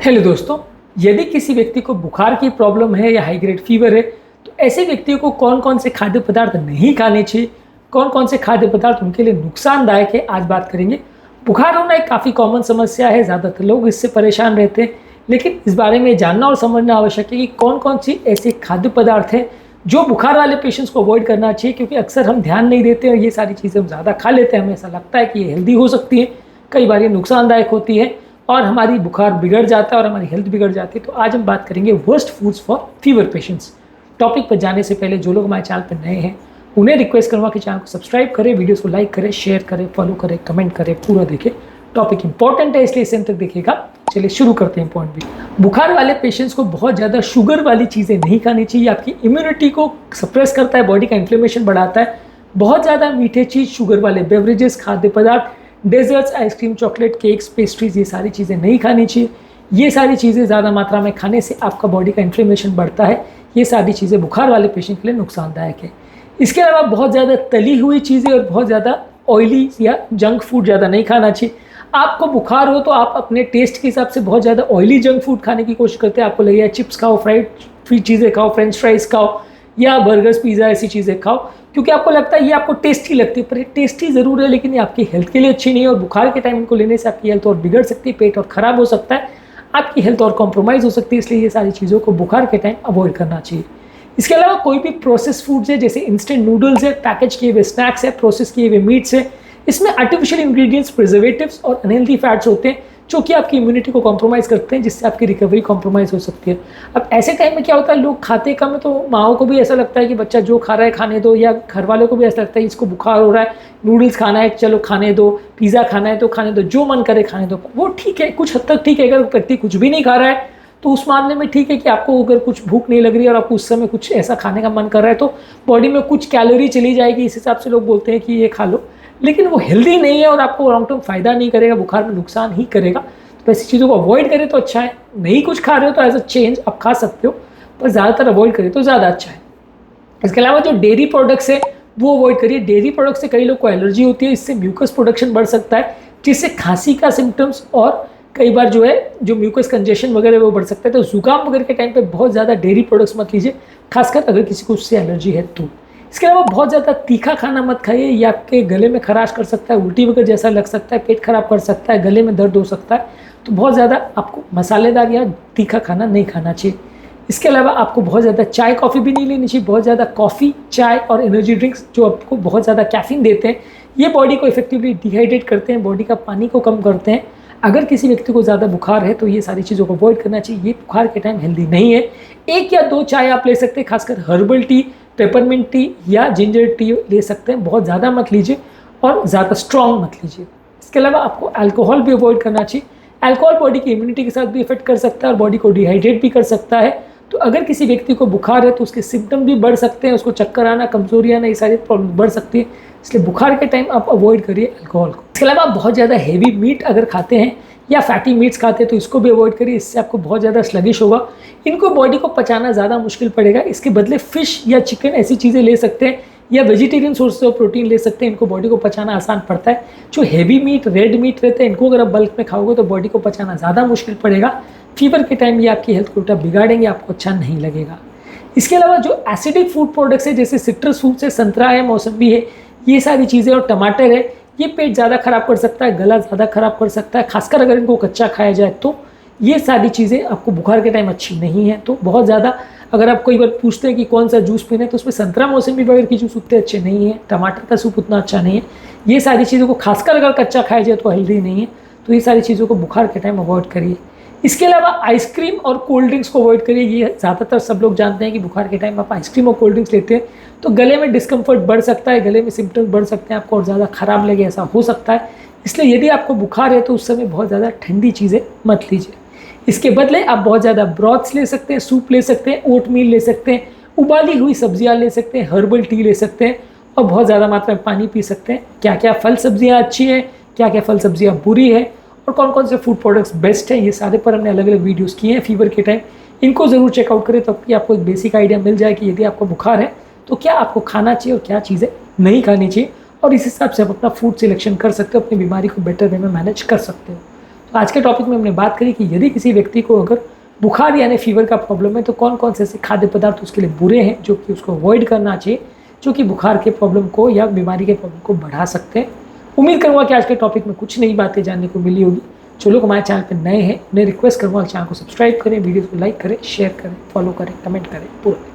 Hello दोस्तों, यदि किसी व्यक्ति को बुखार की प्रॉब्लम है या हाई ग्रेड फीवर है तो ऐसे व्यक्तियों को कौन कौन से खाद्य पदार्थ नहीं खाने चाहिए, कौन कौन से खाद्य पदार्थ उनके लिए नुकसानदायक है, आज बात करेंगे। बुखार होना एक काफ़ी कॉमन समस्या है, ज़्यादातर लोग इससे परेशान रहते हैं, लेकिन इस बारे में जानना और समझना आवश्यक है कि कौन कौन सी ऐसे खाद्य पदार्थ हैं जो बुखार वाले पेशेंट्स को अवॉइड करना चाहिए, क्योंकि अक्सर हम ध्यान नहीं देते और ये सारी चीज़ें हम ज़्यादा खा लेते हैं। हमें ऐसा लगता है कि ये हेल्दी हो सकती है, कई बार ये नुकसानदायक होती है और हमारी बुखार बिगड़ जाता है और हमारी हेल्थ बिगड़ जाती है। तो आज हम बात करेंगे worst foods for fever patients. Topic पर जाने से पहले जो लोग हमारे चैनल पर नए हैं उन्हें रिक्वेस्ट करूँगा कि चैनल को सब्सक्राइब करें, वीडियोस को लाइक करें, शेयर करें, फॉलो करें, कमेंट करें, पूरा देखें। टॉपिक इंपॉर्टेंट है इसलिए इसे अंत तक देखिएगा। चलिए शुरू करते हैं पॉइंट भी। बुखार वाले पेशेंट्स को बहुत ज़्यादा शुगर वाली चीज़ें नहीं खानी चाहिए, आपकी इम्यूनिटी को सप्रेस करता है, बॉडी का इन्फ्लेमेशन बढ़ाता है। बहुत ज़्यादा मीठे चीज़, शुगर वाले बेवरेजेस, खाद्य पदार्थ, desserts, ice cream, chocolate, cakes, pastries, ये सारी चीज़ें नहीं खानी चाहिए। ये सारी चीज़ें ज़्यादा मात्रा में खाने से आपका बॉडी का इन्फ्लेमेशन बढ़ता है। ये सारी चीज़ें बुखार वाले पेशेंट के लिए नुकसानदायक है। इसके अलावा बहुत ज़्यादा तली हुई चीज़ें और बहुत ज़्यादा ऑयली या जंक फूड ज़्यादा नहीं खाना चाहिए। आपको बुखार हो तो आप अपने टेस्ट के हिसाब से बहुत ज़्यादा ऑयली जंक फूड खाने की कोशिश करते हैं। आपको लगेगा चिप्स खाओ, फ्राइड चीज़ें खाओ, फ्रेंच फ्राइज़ खाओ या बर्गर्स, पिज़्ज़ा, ऐसी चीज़ें खाओ, क्योंकि आपको लगता है ये आपको टेस्टी लगती है। पर ये टेस्टी ज़रूर है, लेकिन ये आपकी हेल्थ के लिए अच्छी नहीं है और बुखार के टाइम इनको लेने से आपकी हेल्थ और बिगड़ सकती है, पेट और ख़राब हो सकता है, आपकी हेल्थ और कॉम्प्रोमाइज़ हो सकती है। इसलिए ये सारी चीज़ों को बुखार के टाइम अवॉइड करना चाहिए। इसके अलावा कोई भी प्रोसेस फूड्स है, जैसे इंस्टेंट नूडल्स है, पैकेज किए हुए स्नैक्स है, प्रोसेस किए हुए मीट्स है, इसमें आर्टिफिशियल इंग्रेडिएंट्स, प्रिजर्वेटिव्स और अनहेल्दी फैट्स होते हैं जो कि आपकी इम्यूनिटी को कॉम्प्रोमाइज़ करते हैं, जिससे आपकी रिकवरी कॉम्प्रोमाइज़ हो सकती है। अब ऐसे टाइम में क्या होता है, लोग खाते कम है तो माओ को भी ऐसा लगता है कि बच्चा जो खा रहा है खाने दो, या घर वालों को भी ऐसा लगता है इसको बुखार हो रहा है, नूडल्स खाना है चलो खाने दो, पिज़्ज़ा खाना है तो खाने दो, जो मन करे खाने दो। वो ठीक है, कुछ हद तक ठीक है। अगर व्यक्ति कुछ भी नहीं खा रहा है तो उस मामले में ठीक है कि आपको अगर कुछ भूख नहीं लग रही है और आपको उस समय कुछ ऐसा खाने का मन कर रहा है तो बॉडी में कुछ कैलोरी चली जाएगी, इस हिसाब से लोग बोलते हैं कि ये खा लो, लेकिन वो हेल्दी नहीं है और आपको लॉन्ग टर्म फायदा नहीं करेगा, बुखार में नुकसान ही करेगा। तो ऐसी चीज़ों को अवॉइड करें तो अच्छा है। नहीं कुछ खा रहे हो तो एज अ चेंज आप खा सकते हो, पर ज़्यादातर अवॉइड करें तो ज़्यादा अच्छा है। इसके अलावा जो डेयरी प्रोडक्ट्स है वो अवॉइड करिए। डेयरी प्रोडक्ट्स से कई लोग को एलर्जी होती है, इससे म्यूकस प्रोडक्शन बढ़ सकता है, जिससे खांसी का सिम्टम्स और कई बार जो म्यूकस कंजेशन वगैरह वो बढ़ सकता है। तो जुकाम वगैरह के टाइम पे बहुत ज़्यादा डेयरी प्रोडक्ट्स मत लीजिए, खासकर अगर किसी को उससे एलर्जी है तो। इसके अलावा बहुत ज़्यादा तीखा खाना मत खाइए, ये आपके गले में खराश कर सकता है, उल्टी वगैरह जैसा लग सकता है, पेट खराब कर सकता है, गले में दर्द हो सकता है। तो बहुत ज़्यादा आपको मसालेदार या तीखा खाना नहीं खाना चाहिए। इसके अलावा आपको बहुत ज़्यादा चाय कॉफ़ी भी नहीं लेनी चाहिए। बहुत ज़्यादा कॉफ़ी, चाय और एनर्जी ड्रिंक्स जो आपको बहुत ज़्यादा कैफीन देते हैं, ये बॉडी को इफेक्टिवली डिहाइड्रेट करते हैं, बॉडी का पानी को कम करते हैं। अगर किसी व्यक्ति को ज़्यादा बुखार है तो ये सारी चीज़ों को अवॉइड करना चाहिए, ये बुखार के टाइम हेल्दी नहीं है। 1 या 2 चाय आप ले सकते हैं, खासकर हर्बल टी, पेपरमिंट टी या जिंजर टी ले सकते हैं। बहुत ज़्यादा मत लीजिए और ज़्यादा स्ट्रॉन्ग मत लीजिए। इसके अलावा आपको अल्कोहल भी अवॉइड करना चाहिए। अल्कोहल बॉडी की इम्यूनिटी के साथ भी इफेक्ट कर सकता है और बॉडी को डिहाइड्रेट भी कर सकता है। तो अगर किसी व्यक्ति को बुखार है तो उसके सिम्टम भी बढ़ सकते हैं, उसको चक्कर आना, कमजोरी आना, ये सारी प्रॉब्लम बढ़ सकती है। इसलिए बुखार के टाइम आप अवॉइड करिए अल्कोहल को। इसके अलावा आप बहुत ज़्यादा हेवी मीट अगर खाते हैं या फैटी मीट्स खाते हैं तो इसको भी अवॉइड करिए, इससे आपको बहुत ज़्यादा स्लगिश होगा, इनको बॉडी को पचाना ज़्यादा मुश्किल पड़ेगा। इसके बदले फ़िश या चिकन ऐसी चीज़ें ले सकते हैं या वेजिटेरियन सोर्स ऑफ प्रोटीन ले सकते हैं, इनको बॉडी को पचाना आसान पड़ता है। जो हेवी मीट, रेड मीट रहते हैं, इनको अगर आप बल्क में खाओगे तो बॉडी को पचाना ज़्यादा मुश्किल पड़ेगा। फीवर के टाइम ये आपकी हेल्थ को उल्टा बिगाड़ेंगे, आपको अच्छा नहीं लगेगा। इसके अलावा जो एसिडिक फूड प्रोडक्ट्स है, जैसे सिट्रस फ्रूट्स है, संतरा है, मौसम्बी है, ये सारी चीज़ें और टमाटर है, ये पेट ज़्यादा ख़राब कर सकता है, गला ज़्यादा ख़राब कर सकता है, खासकर अगर इनको कच्चा खाया जाए तो। ये सारी चीज़ें आपको बुखार के टाइम अच्छी नहीं है। तो बहुत ज़्यादा अगर आप कोई बार पूछते हैं कि कौन सा जूस पीना है तो उसमें संतरा, मौसम्बी वगैरह की जूस उतने अच्छे नहीं है, टमाटर का सूप उतना अच्छा नहीं है। ये सारी चीज़ों को खासकर अगर कच्चा खाया जाए तो हेल्दी नहीं है। तो ये सारी चीज़ों को बुखार के टाइम अवॉइड करिए। इसके अलावा आइसक्रीम और कोल्ड ड्रिंक्स को अवॉइड करिए। ये ज़्यादातर सब लोग जानते हैं कि बुखार के टाइम आप आइसक्रीम और कोल्ड ड्रिंक्स लेते हैं तो गले में डिस्कम्फर्ट बढ़ सकता है, गले में सिम्टम्स बढ़ सकते हैं, आपको और ज़्यादा ख़राब लगे, ऐसा हो सकता है। इसलिए यदि आपको बुखार है तो उस समय बहुत ज़्यादा ठंडी चीज़ें मत लीजिए। इसके बदले आप बहुत ज़्यादा ब्रॉथ्स ले सकते हैं, सूप ले सकते हैं, ओट मील ले सकते हैं, उबाली हुई सब्जियाँ ले सकते हैं, हर्बल टी ले सकते हैं और बहुत ज़्यादा मात्रा में पानी पी सकते हैं। क्या क्या फल सब्जियाँ अच्छी हैं, क्या क्या फल सब्जियाँ बुरी है और कौन कौन से फूड प्रोडक्ट्स बेस्ट हैं, ये सारे पर हमने अलग अलग वीडियोस किए हैं फीवर के टाइम। इनको ज़रूर चेकआउट करें ताकि आपको एक बेसिक आइडिया मिल जाए कि यदि आपको बुखार है तो क्या आपको खाना चाहिए और क्या चीज़ें नहीं खानी चाहिए, और इस हिसाब से आप अपना फूड सिलेक्शन कर सकते हो, अपनी बीमारी को बेटर वे में मैनेज कर सकते हो। तो आज के टॉपिक में हमने बात करी कि यदि किसी व्यक्ति को अगर बुखार यानी फीवर का प्रॉब्लम है तो कौन कौन से ऐसे खाद्य पदार्थ उसके लिए बुरे हैं जो कि उसको अवॉइड करना चाहिए, जो कि बुखार के प्रॉब्लम को या बीमारी के प्रॉब्लम को बढ़ा सकते हैं। उम्मीद करूँगा कि आज के टॉपिक में कुछ नई बातें जानने को मिली होगी। जो लोग हमारे चैनल पर नए हैं उन्हें रिक्वेस्ट करूँगा चैनल को सब्सक्राइब करें, वीडियो को लाइक करें, शेयर करें, फॉलो करें, कमेंट करें पूरा।